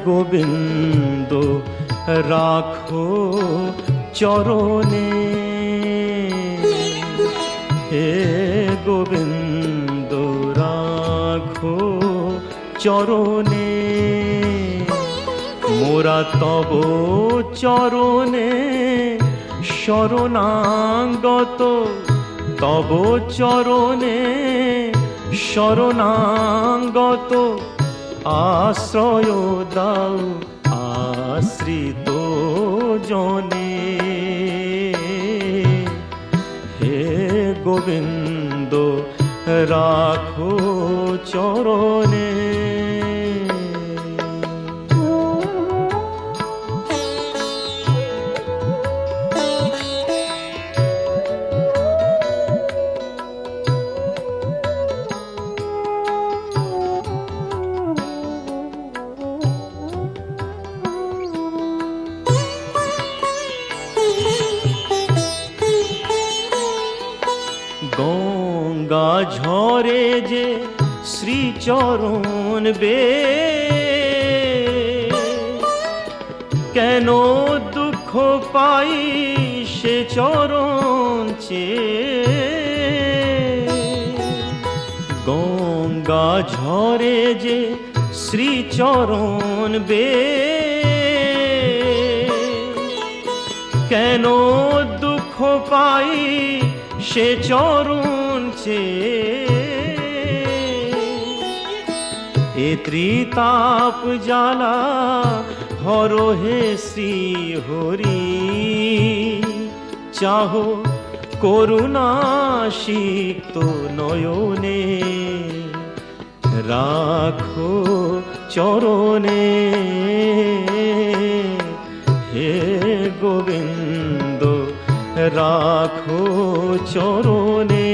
গোবিন্দ রাখো চরণে, হে গোবিন্দ রাখো চরণে, মোরা তব চরণে শরণাগত, তব চরণে শরণাগত, আশ্রয় দাও আশ্রিত জনে, হে গোবিন্দ রাখো চরণে। গঙ্গা ঝরে যে শ্রীচরণ বে, কেন দুঃখ পাই সে চরণ চেয়ে, গঙ্গা ঝরে যে শ্রীচরণ বে, কেন দুঃখ পাই সে চরণ চেয়ে, এ ত্রিতাপ জ্বালা হর হে শ্রী হরি, চাহো করুণা সিক্ত নয়নে, রাখো চরণে, হে গোবিন্দ রাখো চরণে।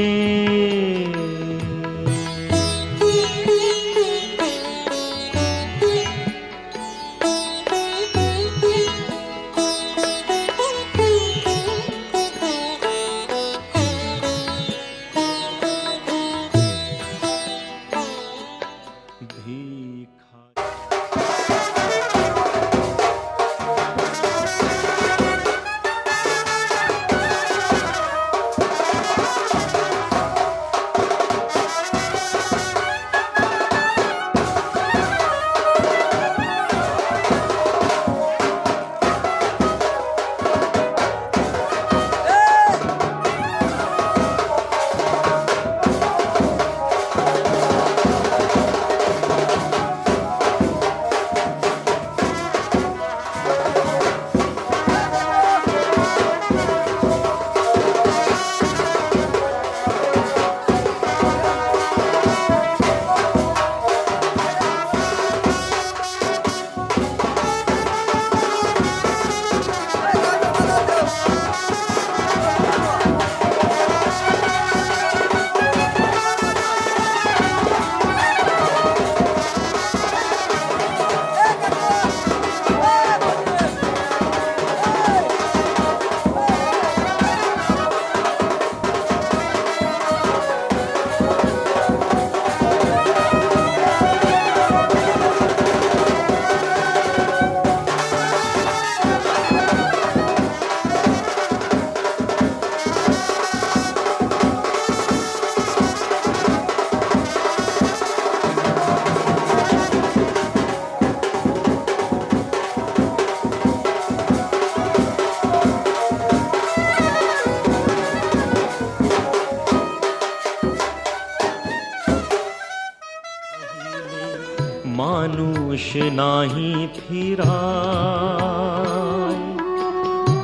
মানুষ নাহি ফিরায়,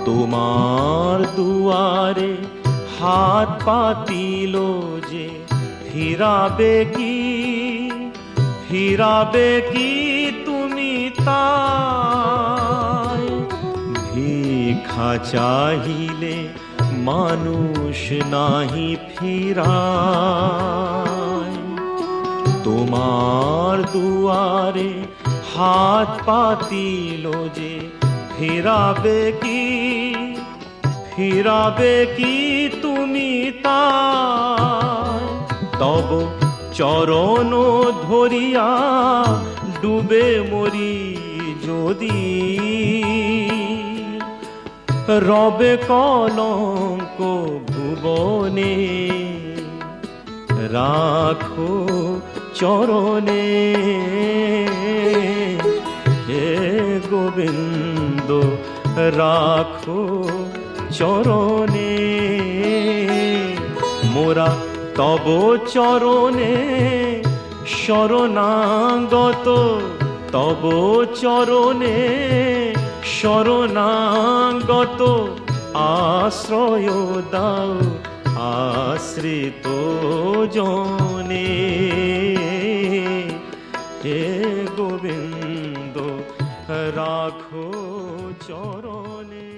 তোমার দুয়ারে হাত পাতিল যে, ফিরাবে কি তুমি তাই, ভিক্ষা চাহিলে মানুষ নাহি ফিরায়, তোমার দুয়ারে হাত পাতিল যে, ফিরাবে কি তুমি তাই, তব চরণ ধরিয়া ডুবে মরি যদি রবে কলঙ্ক ভুবনে, রাখো চরণে হে গোবিন্দ, রাখো চরণে। মোরা তব চরণে শরণাগত, তব চরণে শরণাগত, আশ্রয় দাও আশ্রিত জনে হে গোবিন্দ, রাখো চরণে।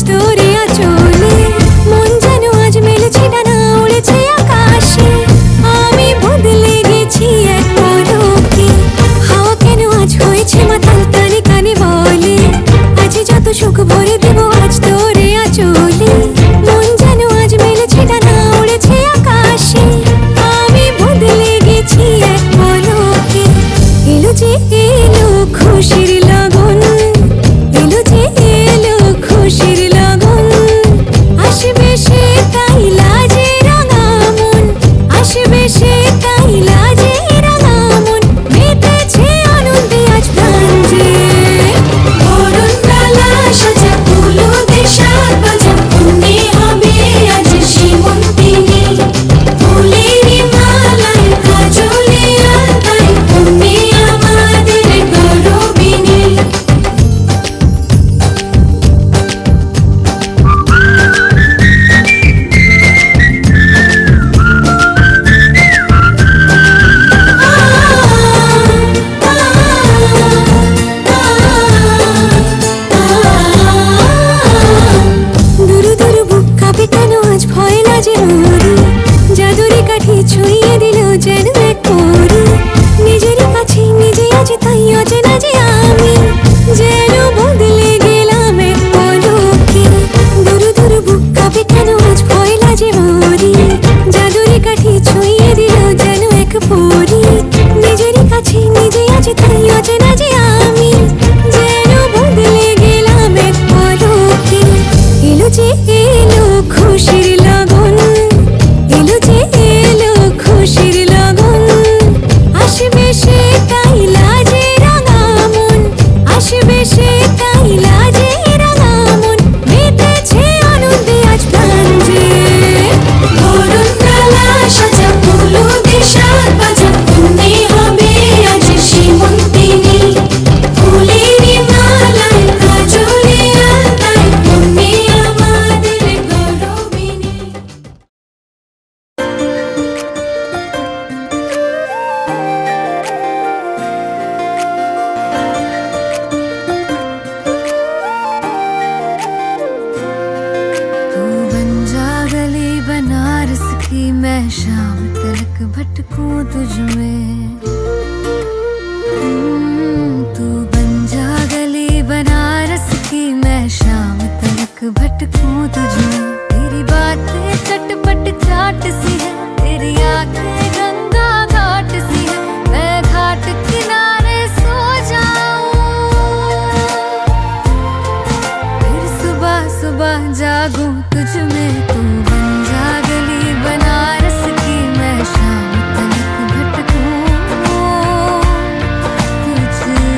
তোরে আঁচলে মন যেন আজ মেলেছে ডানা উড়েছে আকাশে আমি বদলে গেছি এক পলকে হাওয়া কেন আজ হয়েছে মাতাল কানে কানে বলে আজ যত সুখ ভরে দেব আজ তোরে আঁচলে মন যেন আজ মেলেছে ডানা উড়েছে আকাশে আমি বদলে গেছি এক পলকে এলো যে এলো খুশির লগন এলো যে এলো খুশির লগন আসবে সে তাই লাজে রাঙা মন আসবে সে তাই লাজে রাঙা মন মেতেছে আনন্দে আজ প্রাণ যে বরণ ডালা সাজা হলুদের সাত বাজা মনে হবে আজ সীমন্তিনী ফুলের মালায় কাজলে আলতায় তুমি আমাদের গৌরবিনী দুরু দুরু বুক কাঁপে কেন আজ ভয় লাজে মরি জাদুরি কাঠি ছুঁয়ে দিল যেন এক পরি নিজেরই কাছে নিজে আজ তাই অচেনা যে আমি যেন বদলে গেলাম এক পলকে দুরু দুরু বুক কাঁপে কেন আজ ভয় লাজে মরি জাদুরি কাঠি ছুঁয়ে দিল যেন এক পরি নিজেরই কাছে নিজে আজ তাই অচেনা যে আমি যেন বদলে গেলাম এক পলকে এলো যে এলো খুশির লগন এলো যে এলো খুশির লগন আসবে সে তাই লাজে রাঙা মন আসবে সে তাই লাজে রাঙা মন মেতেছে আনন্দে আজ প্রাণ যে বরণ ডালা সাজা হলুদের সাত বাজা মনে হবে আজ সীমন্তিনী ফুলের মালায় কাজলে আলতায় তুমি আমাদের গৌরবিনী तू बन जा गली बनारस की मैं शाम तलक भटकूं तुझ में तू बन जा गली बनारस की मैं शाम तलक भटकूं तुझ में तेरी बातें चटपट चाट सी है तेरी आंखें गंगा घाट सी है मैं घाट किनारे सो जाऊं फिर सुबह सुबह जागूं तुझ में तू बन जा गली बनारस की मैं शाम तलक भटकूं तुझ में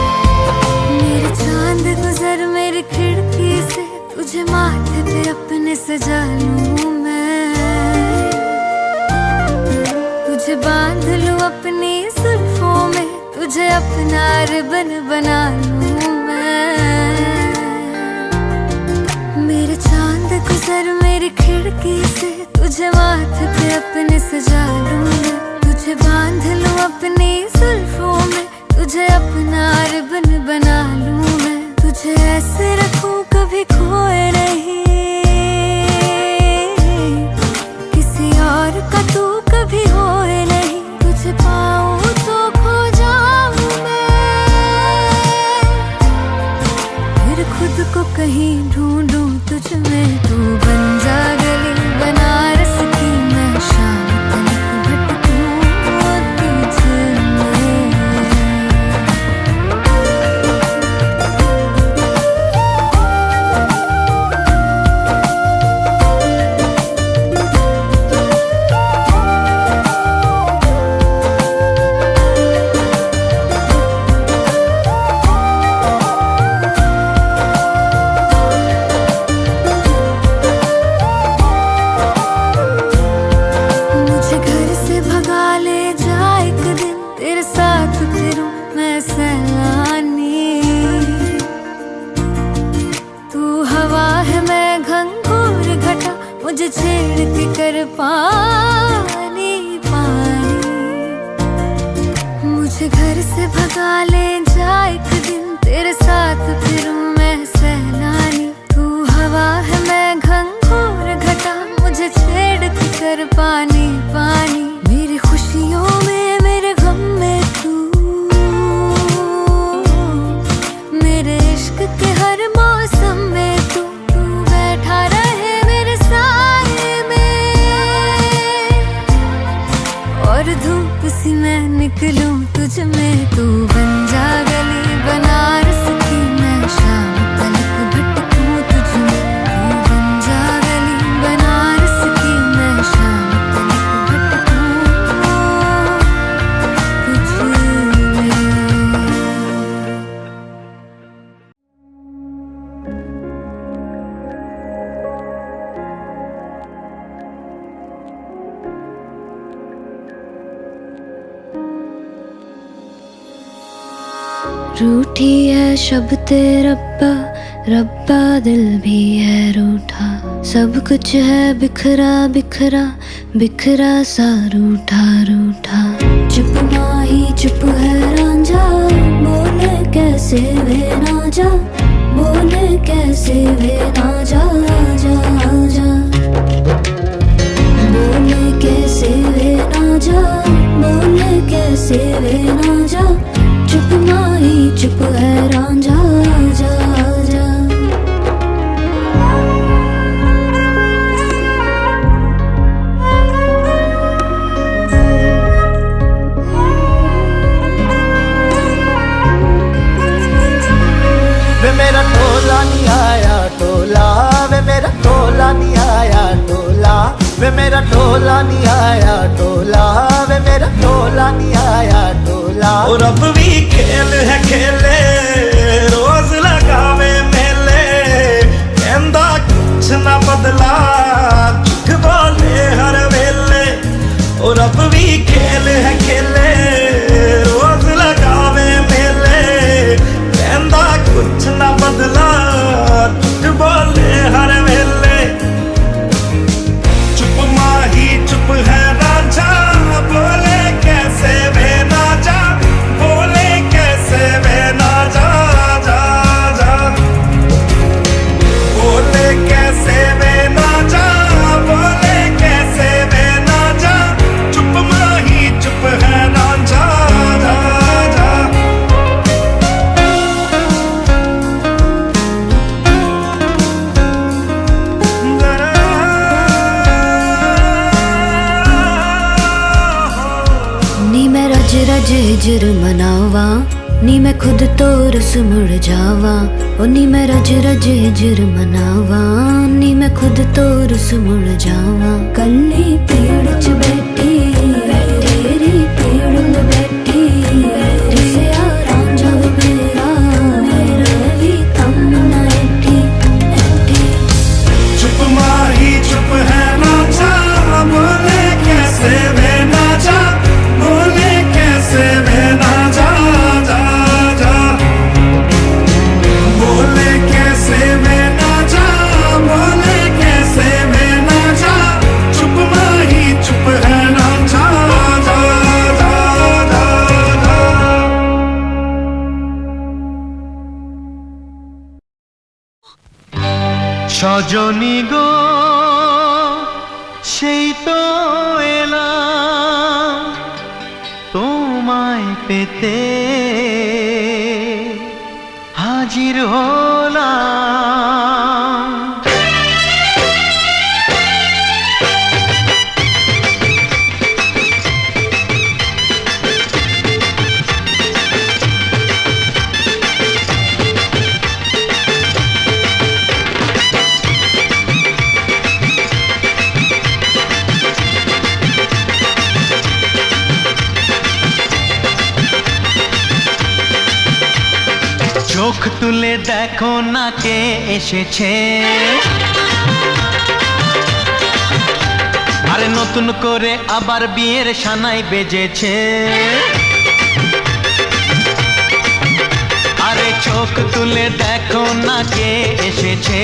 मेरे चांद गुजर मेरी खिड़की से तुझे माथे पे अपने सजा लूं मैं तुझे बांध लूं अपनी जुल्फों में तुझे अपना रिबन बना लूं मैं मेरे चांद गुजर मेरी खिड़की से तुझे माथे पे अपने सजा लूं मैं तुझे बांध लूं अपनी जुल्फों में तुझे अपना रिबन बना लूं मैं तुझे ऐसे रखूं कभी खोए नहीं किसी और का तू कभी होए नहीं तुझे पाऊं तो खो जाऊं मैं फिर खुद को कहीं ढूंढूं तुझ में तू बन जा गली बनारस की मैं शाम तलक भटकूं तुझ में मुझे छेड़ के कर पानी पानी। मुझे घर से भगा ले जा एक दिन, तेरे साथ फिरूं मैं सैलानी। तू हवा है मैं घंघोर घटा, मुझे छेड़ के कर पानी पानी। मेरी खुशियों में मेरे गम में तू, मेरे इश्क के हर मौसम में तू बैठा रहे मेरे साए में। और धूप सी मैं निकलूं तुझ में, तू बन जा गली बनारस की, मैं शाम तलक भटकूं तुझ में। तू बन जा गली बनारस की, मैं शाम तलक भटकूं तुझ में। रूठी है शब्द रब्बा, रब्बा दिल भी है रूठा। सब कुछ है बिखरा बिखरा, बिखरा सा रूठा रूठा। चुप माही चुप है रांझा, बोले कैसे वे ना जा, बोले कैसे वे ना जा जा जा। बोले कैसे वे ना जा, बोले कैसे वे ना जा। चुप माही चुप है रांझा जा जा। वे मेरा टोला नहीं आया टोला, वे मेरा टोला नहीं आया टोला। वे मेरा टोला नहीं आया टोला, वे मेरा टोला नहीं आया टोला। और अब भी खेल है खेले, रोज लगावे मेले। कहंदा कुछ ना बदला, झूठ बोले हर वेले। और अब भी खेल है खेले, रोज लगावे मेले। कहंदा कुछ ना बदला, झूठ बोले हर वेले। चुप माही चुप है रांझा, बोले कैसे वे ना जा, बोले कैसे वे ना जा जा जा। बोले कैसे वे ना जा, बोले कैसे वे ना जा। चुप माही चुप है रांझा जा जा। नी मैं रज रज हिजर मनावा, नी मैं खुद तो रुस मुड़ जावा। ओ नी मैं रज रज हिजर मनावा, नी मैं खुद तो रुस मुड़ जावा। कल्ली पेड़ च बैठी, तेरी पेड़ में बैठी। दिसया रांझा वे मेरा, मेरा भी कम ना ऐठी ऐठी। चुप माही चुप है रांझा, बोले कैसे वे ना जा, बोले कैसे वे ना जा जा जा। बोले कैसे वे ना जा, बोले कैसे वे ना जा। चुप माही चुप है रांझा जा जा जा जा। সজনী গো সেই তো এলাম তোমায় পেতে, হাজির হলাম। চোখ তুলে দেখো না কে এসেছে, আরে নতুন করে আবার বিয়ের সানাই বেজেছে। আরে চোখ তুলে দেখো না কে এসেছে,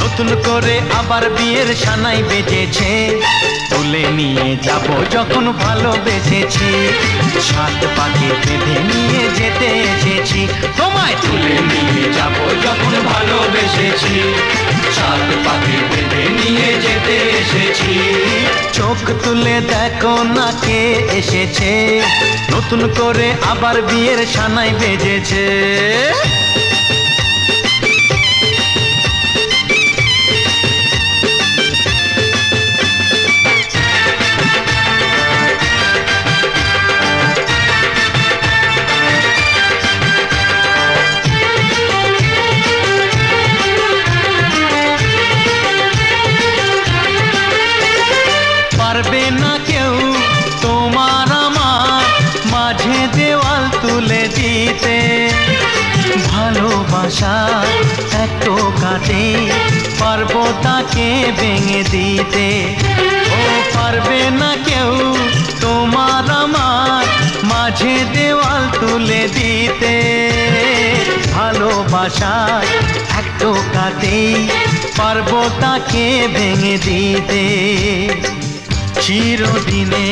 নতুন করে আবার বিয়ের সানাই বেজেছে, তুলে নিয়ে যাব যখন ভালোবেসেছি, সাত পাকে বেঁধে নিয়ে যেতে এসেছি, তোমায় তুলে নিয়ে যাব যখন ভালোবেসেছি, সাত পাকে বেঁধে নিয়ে যেতে এসেছি। চোখ তুলে দেখো না কে এসেছে, নতুন করে আবার বিয়ের সানাই বেজেছে। পারবে না কেউ তোমার আমার মাঝে দেওয়াল তুলে দিতে, ভালোবাসা এত কাটে পারবো তাকে ভেঙে দিতে। ও পারবে না কেউ তোমার আমার মাঝে দেওয়াল তুলে দিতে, ভালোবাসা এত কাটে পারবো তাকে ভেঙে দিতে। চিরদিনে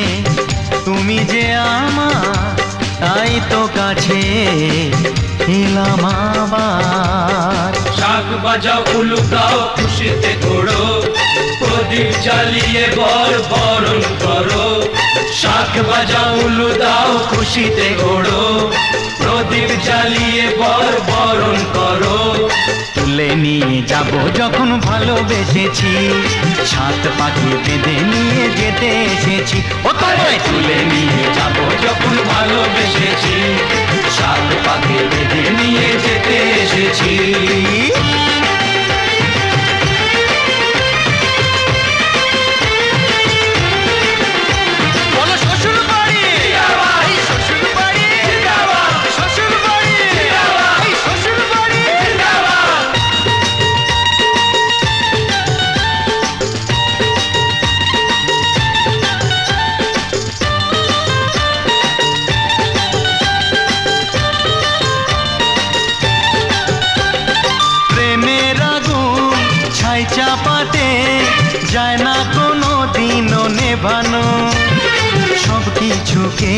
তুমি যে আমার, তাই তো কাছে এলাম আবার। শাক বাজাও উলু গাও খুশিতে ঘোড়ো, প্রদীপ জ্বালিয়ে বরণ করো। শাক বাজাও উলু দাও খুশিতে ঘোড়ো, প্রদীপ জ্বালিয়ে বরণ করো। তুলে নিয়ে যাব যখন ভালোবেসেছি, সাত পাখি বেঁধে নিয়ে যেতে এসেছি। ও তোমায় তুলে নিয়ে যাব যখন ভালোবেসেছি, সাত পাকে বেঁধে নিয়ে যেতে এসেছি। বলো শ্বশুর বাড়ি, এই শ্বশুর বাড়ি, শ্বশুর বাড়ি, এই শ্বশুর বাড়ি। প্রেমের আগুন ছাই চাপাতে যায় না কোনো দিনও নেভানো, সব কিছুকে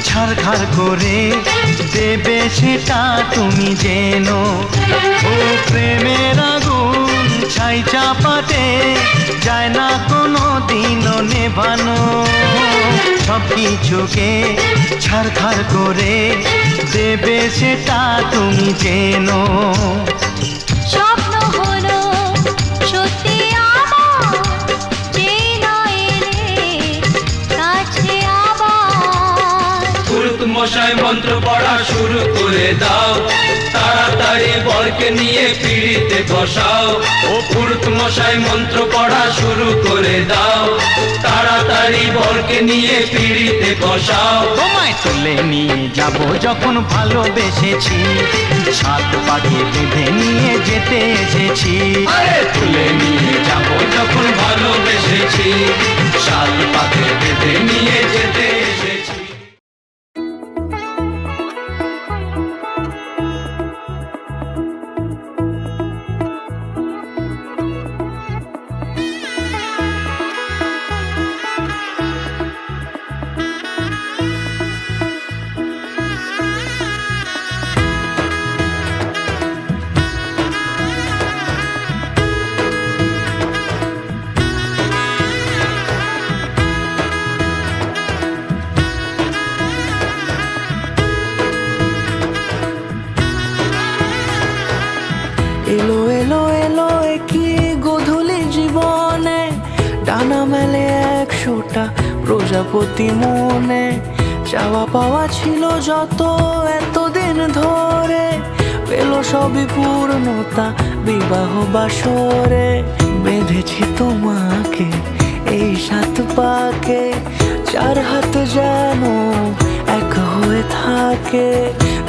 ছারখার করে দেবে সেটা তুমি জেনো। ও প্রেমের আগুন ছাই চাপাতে যায় না কোনো দিনও নেভানো, সব কিছুকে ছারখার করে দেবে সেটা তুমি জেনো। স্বপ্ন হলো সত্যি আমার, যেই না এলে কাছে আবার। পুরুত মশাই মন্ত্র পড়া শুরু করে দাও, তাড়াতাড়ি বরকে নিয়ে পিড়িতে বসাও। ও পুরুত মশাই মন্ত্র পড়া শুরু করে দাও, তাড়াতাড়ি বরকে নিয়ে পিড়িতে বসাও। তোমায় তুলে নিয়ে যাব যখন ভালোবেসেছি, সাত পাখি বেঁধে নিয়ে যেতে এসেছি। আরে তুলে নিয়ে যাব যখন ভালোবেসেছি, সাত পাকে বেঁধে নিয়ে যেতে এসেছি। এলো এলো এলো কি গোধূলি জীবনে, ডানা মেলে 100টা প্রজাপতি মনে। চাওয়া পাওয়া ছিল যত এতদিন ধরে, পেল সবই পূর্ণতা বিবাহ বাসরে। বেঁধেছি তোমাকে এই 7 পাকে, 4 হাত যেন এক হয়ে থাকে।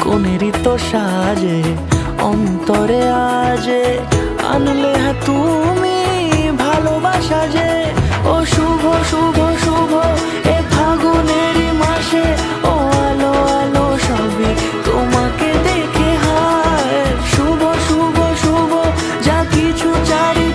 কোনেরই তো সাজে অন্তরে আজে, আনলে হ্যাঁ তুমি ভালোবাসা যে। ও শুভ শুভ শুভ এ ফাগুনেরই মাসে, ও আলো আলো সবই তোমাকে দেখে হায়। শুভ শুভ শুভ যা কিছু চারি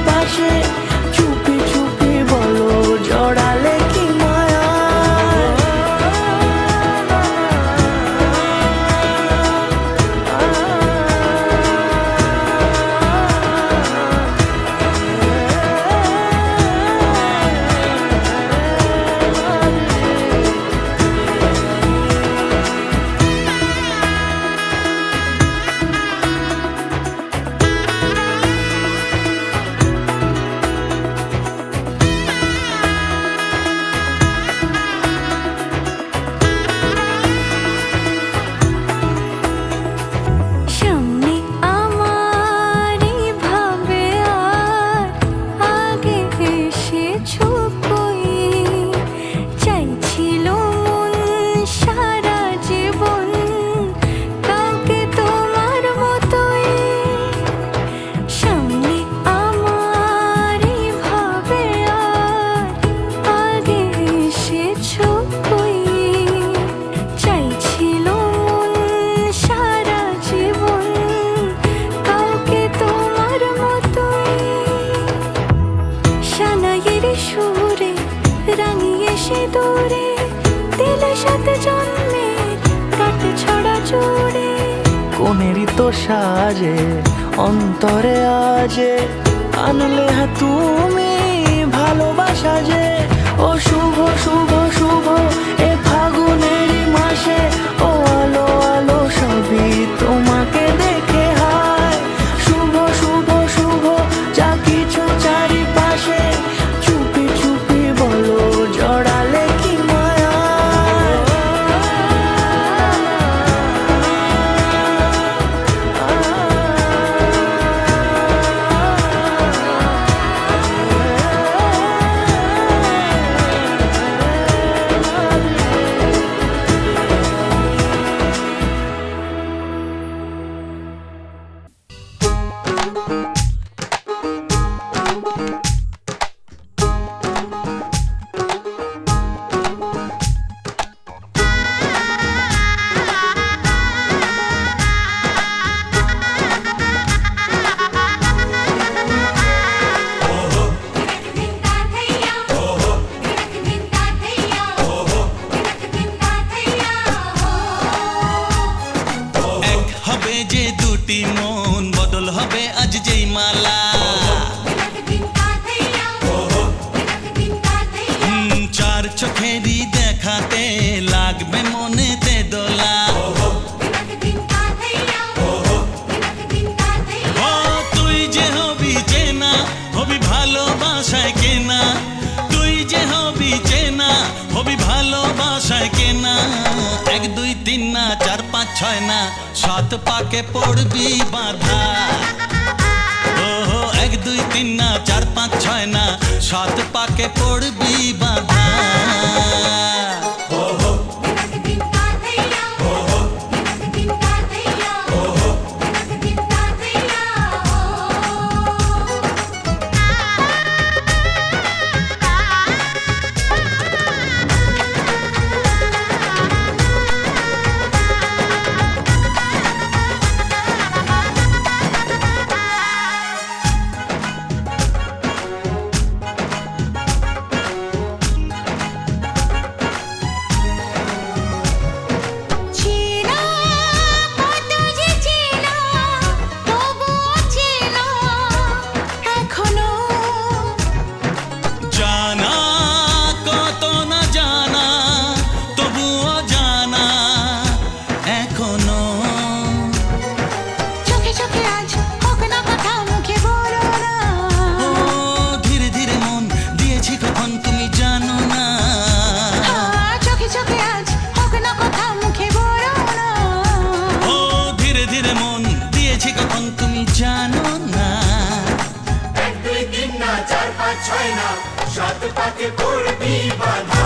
আলো সাজে অন্তরে আজে আনলে হ্যাঁ তুমি ভালোবাসা যে ও শুভ শুভ শুভ এ ফাগুনেরই মাসে ও আলো আলো সবই তোমাকে দেখে হায় শুভ শুভ শুভ যা কিছু চারিপাশে চুপি চুপি বলো জড়ালে কি মায়া এক হবে যে দুটি মন বদল হবে আজ যেই মালা চার চোখেরই দেখাতে লাগবে মনেতে দোলা ও তুই যে হবি চেনা হবি ভালোবাসায় কেনা তুই যে হবি চেনা হবি ভালোবাসায় কেনা এক দুই তিন না চার পাঁচ ছয় না সাত পাকে পড়বি বাধা ও এক দুই তিন না চার পাঁচ ছয় না সাত পাকে পড়বি বাধা চেনা কত যে চেনা তবুও চেনা এখনো জানা কত না জানা তবুও জানা এখনো চোখে চোখে আজ হোক না কথা মুখে বলো না ও ধীরে ধীরে মন দিয়েছি কখন তুমি জানো না চোখে চোখে আজ হোক না কথা মুখে বলো না ও ধীরে ধীরে মন দিয়েছি কখন তুমি জানো না এক দুই তিন না চার পাঁচ ছয় না সাত পাকে পড়বি বাধা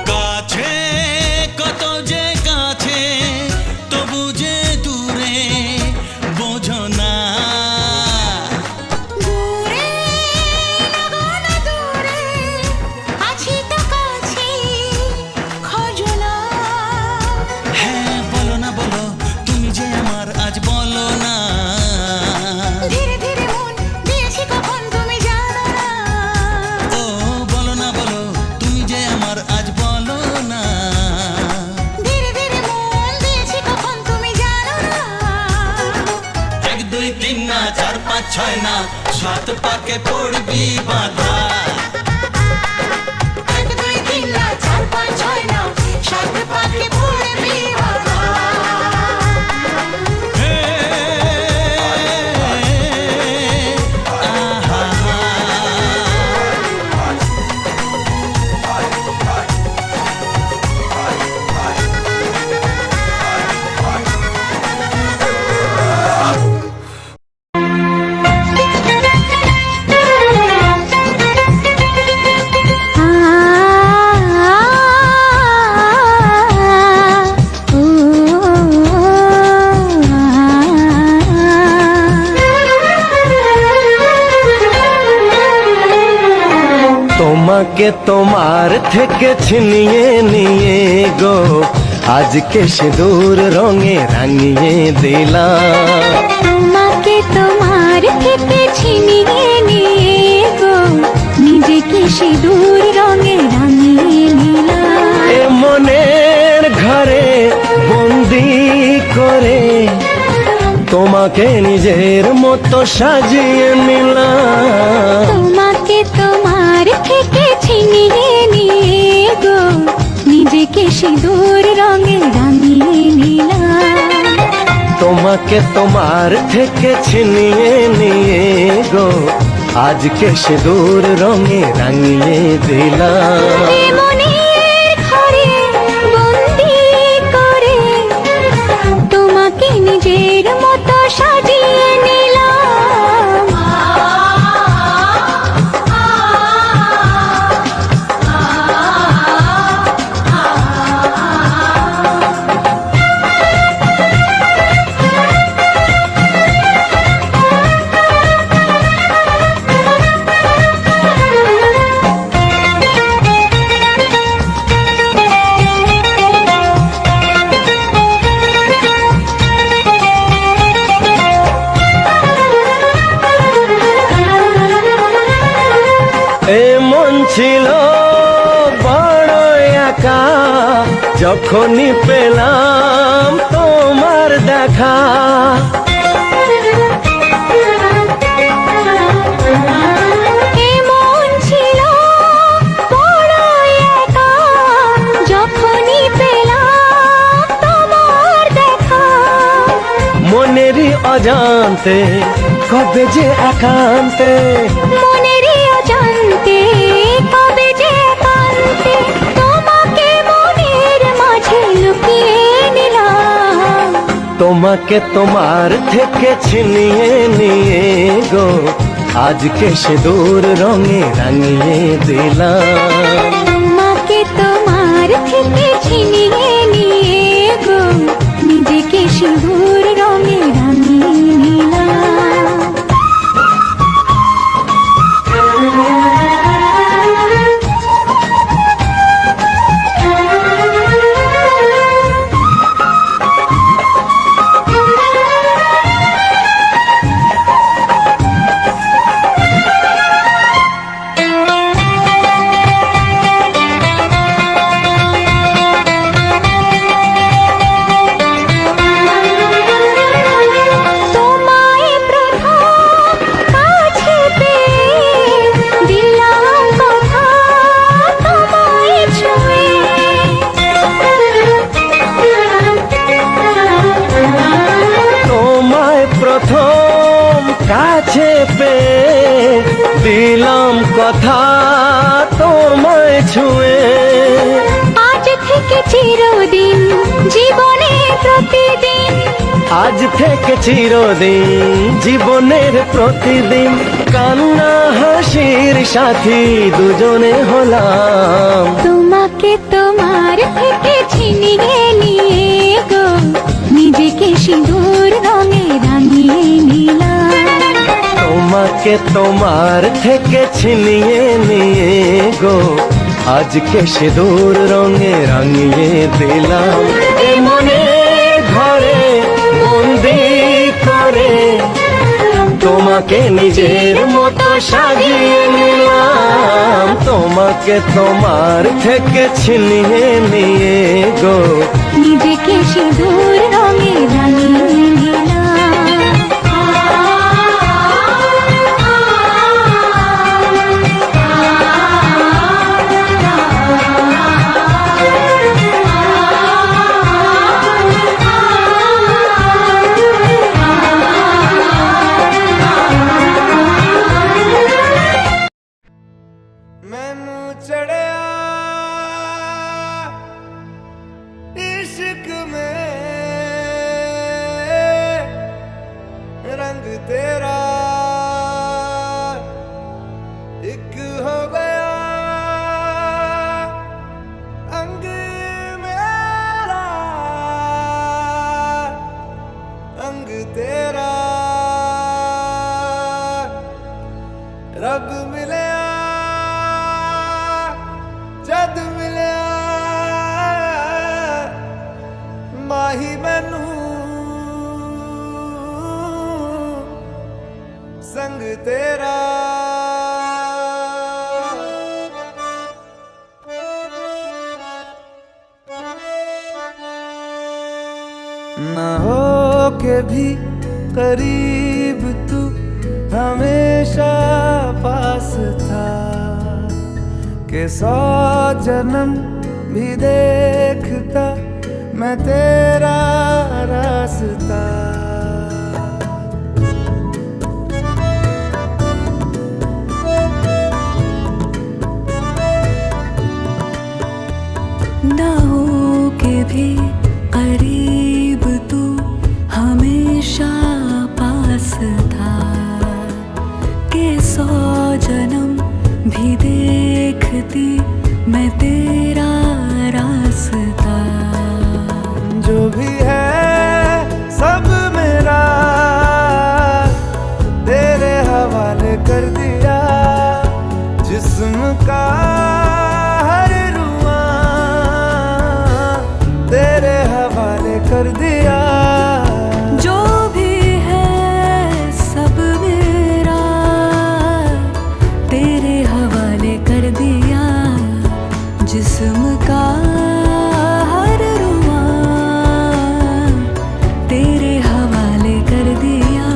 কাছে কত যে কাছে তবু যে দূরে বোঝো না দূরে লাগো না দূরে আছি তো কাছে খোঁজো না হ্যাঁ বলো না বলো তুমি যে আমার আজ বলো না ধীরে ধীরে মন দিয়েছি কখন তুমি জানো না ও বলো না বলো তুমি যে আমার আজ বলো না ধীরে ধীরে মন দিয়েছি কখন তুমি জানো না এক দুই তিন না চার পাঁচ ছয় না সাত পাকে পড়বি বাধা এক দুই তিন না চার পাঁচ ছয় না সাত পাকে পড়বি বাধা তোমাকে তোমার থেকে ছিনিয়ে নিয়ে গো আজকে সিঁদুর রঙে রাঙিয়ে দিলাম। তোমাকে তোমার থেকে ছিনিয়ে নিয়ে গো নিজেকে সিঁদুর রঙে রাঙিয়ে নিলাম। এ মনের ঘরে বন্দি করে তোমাকে নিজের মতো সাজিয়ে নিলাম। তোমাকে তোমার থেকে ছিনিয়ে নিয়ে গো নিজেকে সিঁদুর রঙে রাঙিয়ে নিলাম। তোমাকে তোমার থেকে ছিনিয়ে নিয়ে গো আজকে সিঁদুর রঙে রাঙিয়ে দিলাম। এ মনের ঘরে বন্দি করে তোমাকে নিজের মতো সাজিয়ে নিলাম। এ মন ছিল বড় একা যখনই পেলাম তোমার দেখা। এমন ছিল বড় একা যখনই পেলাম তোমার দেখা। মনেরই অজান্তে কবে যে একান্তে মনেরই অজান্তে কবে যে একান্তে তোমাকে মনের মাঝে লুকিয়ে নিলাম। তোমাকে তোমার থেকে ছিনিয়ে নিয়ে গো আজকে সিঁদুর রঙে রাঙিয়ে দিলাম। তোমাকে তোমার থেকে ছিনিয়ে নিয়ে গো নিজেকে সিঁদুর রঙে রাঙিয়ে নিলাম। তোমায় প্রথম কাছে পেয়ে দিলাম কথা তোমায় ছুঁয়ে। তোমায় প্রথম কাছে পেয়ে দিলাম কথা তোমায় ছুঁয়ে। আজ থেকে চিরদিন জীবনে প্রতিদিন আজ থেকে চিরদিন জীবনের প্রতিদিন কান্না হাসির সাথী দুজনে হলাম। তোমাকে তোমার থেকে ছিনিয়ে নিয়ে গো নিজেকে সিঁদুর রঙে রাঙিয়ে নিলাম। তোমাকে তোমার থেকে ছিনিয়ে নিয়ে গো আজকে সিঁদুর রঙে রাঙিয়ে দিলাম। এ মনের ঘরে বন্দি করে তোমাকে নিজের মতো সাজিয়ে নিলাম। তোমাকে তোমার থেকে ছিনিয়ে নিয়ে গো নিজেকে সিঁদুর রঙে রাঙিয়ে নিলাম। मैनू चढ़िया इश्क में रंग तेरा एक हो गया अंग मेरा अंग तेरा रब मिले संग तेरा न हो के भी करीब तू हमेशा पास था के 100 जन्म भी देखता मैं तेरा रास्ता ना हो के भी करीब तू हमेशा पास था के 100 जन्म भी देखती मैं तेरा रास्ता जो भी है सब मेरा तेरे हवाले कर दिया जिस्म का हर रुआ तेरे हवाले कर दिया जो भी है सब मेरा तेरे हवाले कर दिया जिस्म का हर रुआ तेरे हवाले कर दिया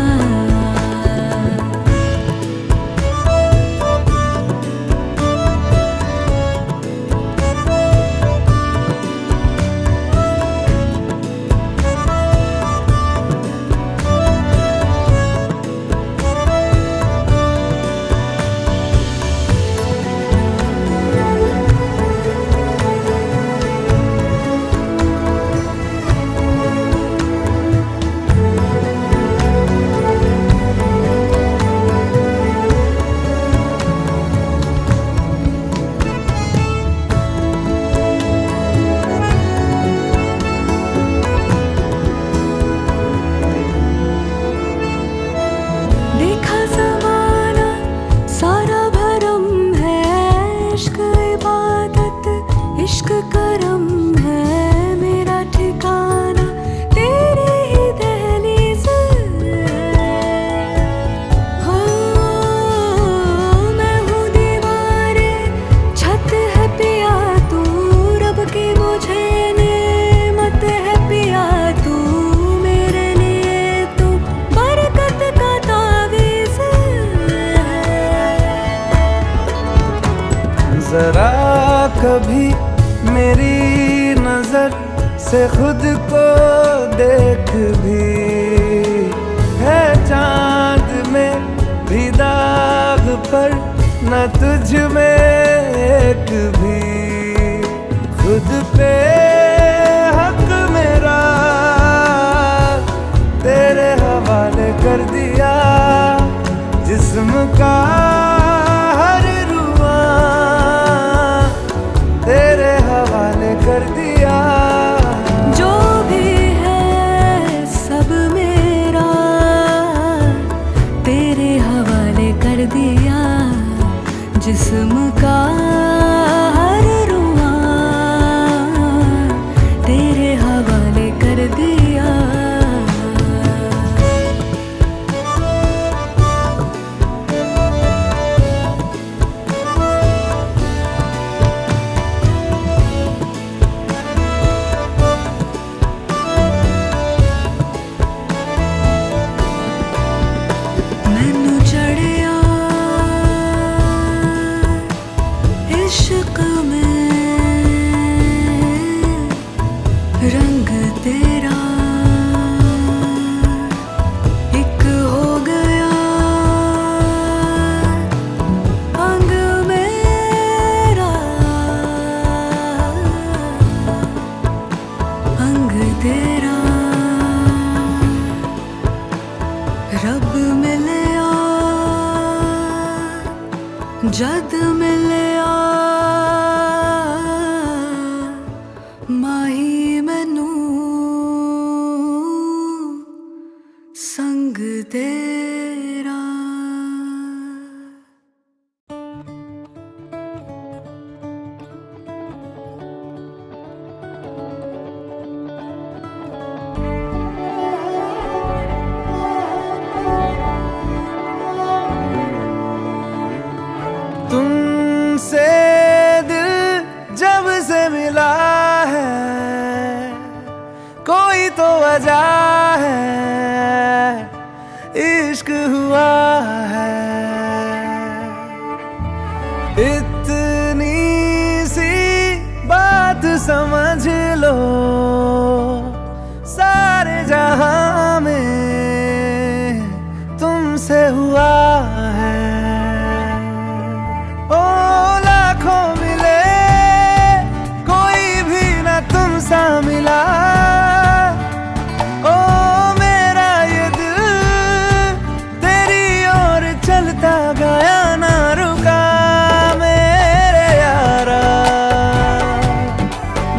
देखा ज़माना सारा भरम है इश्क इबादत इश्क करम है मेरा ठिकाना तेरी ही दहलीज़ हो मैं हूँ दीवारें छत है पिया तू रब की मुझे नेमत है पिया तू मेरे लिए तू बरकत का तावीज़ जरा कभी मेरी नजर से खुद को देख भी है चांद में भी दाग पर न तुझ में एक भी खुद पे हक मेरा तेरे हवाले कर दिया जिस्म का हर रुआ तेरे हवाले कर दिया जो भी है सब मेरा तेरे हवाले कर दिया जिस्म का हर रुआ तेरे हवाले कर दिया मैनू चढ़िया इश्क में रंग तेरा एक हो गया अंग मेरा अंग तेरा रब मिलया जद मिलया माही मैनू संग तेरा मजा है, इश्क हुआ है। इतनी सी बात समझ लो, सारे जहां में तुमसे हुआ है। ओ लाखों मिले, कोई भी ना तुम सा मिला। ओ मेरा ये दिल तेरी ओर चलता गया, ना रुका। मेरे यारा,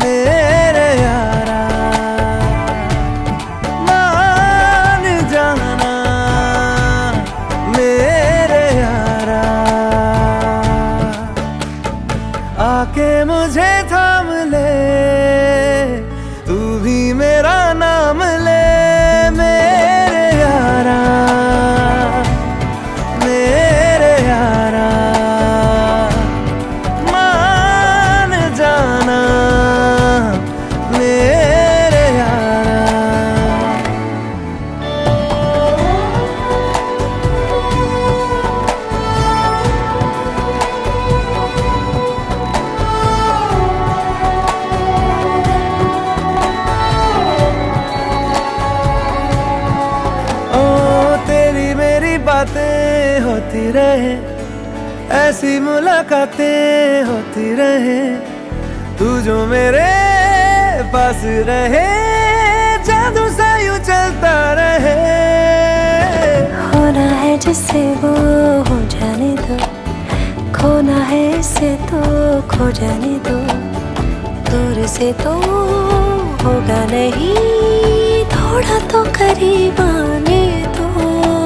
मेरे यारा, मान जाना मेरे यारा। आके मुझे थाम ले, तू भी मेरा नाम ले। मेरे यारा, मेरे यारा, मान जाना मेरे यारा। ओ तेरी मेरी बातें होती रहे, ऐसी मुलाकातें होती रहे। तू जो मेरे पास रहे, जादू सा यूं चलता रहे। होना है जिससे वो हो जाने दो, खोना है इससे तो खो जाने दो। दूर से तो होगा नहीं, थोड़ा तो करीब आने दो।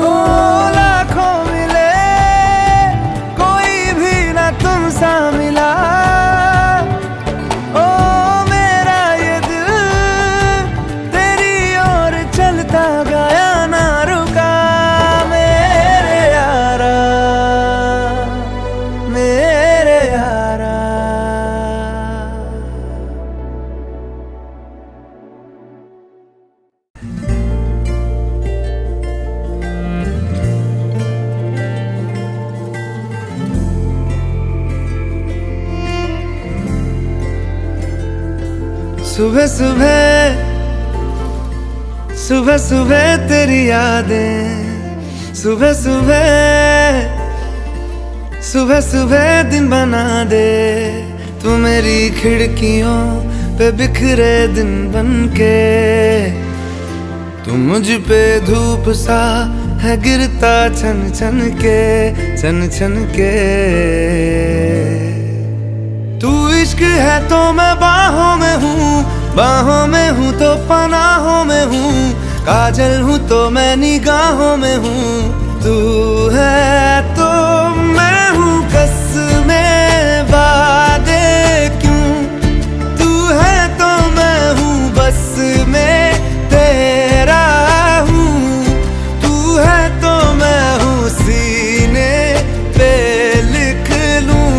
ओ लाखों मिले, कोई भी ना तुम सा मिला। ओ मेरा ये दिल तेरी ओर चलता गया, ना रुका। मेरे यारा, मेरे यारा। सुबह सुबह, सुबह सुबह तेरी यादें, सुबह सुबह, सुबह सुबह दिन बना दे। तू मेरी खिड़कियों पे बिखरे दिन बनके, तू मुझ पे धूप सा है गिरता छन छन के, छन छन के। तू इश्क है तो मैं बाहों में हूँ, बाहों में हूँ तो पनाहों में हूँ। काजल हूँ तो मैं निगाहों में हूँ। तू है तो मैं हूँ कसमें वादे क्यों। तू है तो मैं हूँ बस में तेरा हूँ। तू है तो मैं हूँ सीने पे लिख लूँ।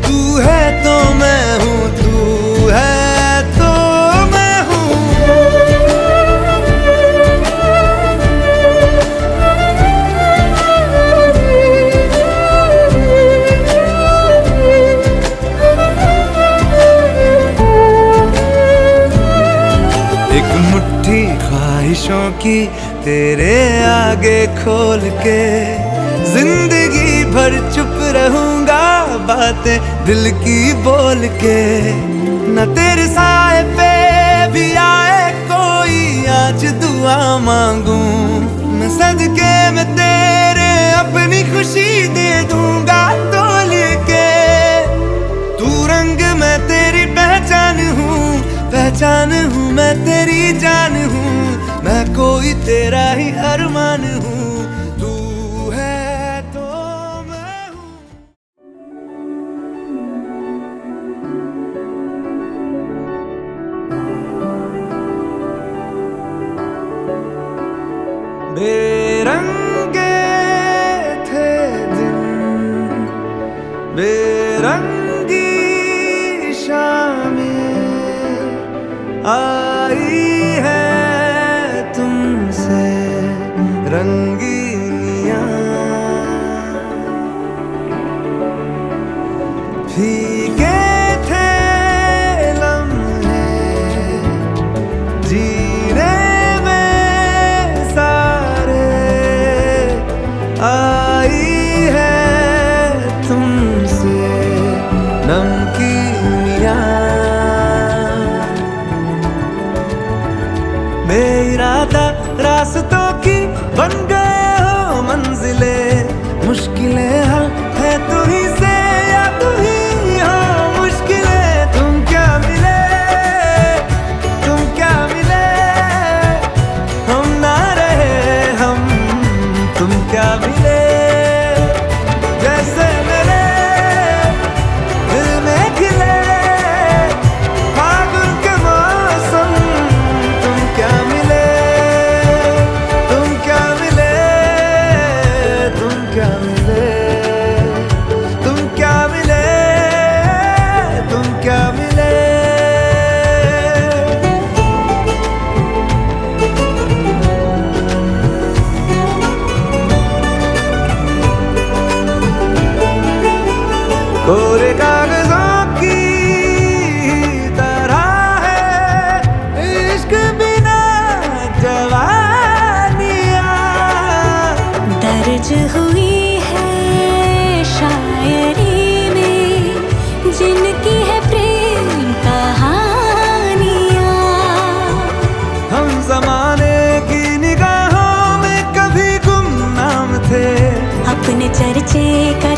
तू है तो मैं हूँ, तू है तो मैं हूँ। एक मुट्ठी ख्वाहिशों की तेरे आगे खोल के, जिंदगी भर चुप रहूंगा बातें दिल की बोल के। न तेरे साए पे भी आए कोई, आज दुआ मांगू मैं सदके में तेरे, अपनी खुशी दे दूंगा तोल के। तू रंग मैं तेरी पहचान हूँ, पहचान हूँ मैं तेरी जान हूँ। मैं कोई तेरा ही अरमान हूँ। तू है तो मैं हूँ। बेरंगे थे दिन, बेरंगी शामें आई है क्या मिले, तुम क्या मिले, तुम क्या मिले। कोरे कागजों की तरह है इश्क बिना जवानियाँ, दर्ज हुई है शायरी में जिनकी है प्रेम कहानियाँ। हम जमाने की निगाहों में कभी गुमनाम थे, अपने चर्चे कर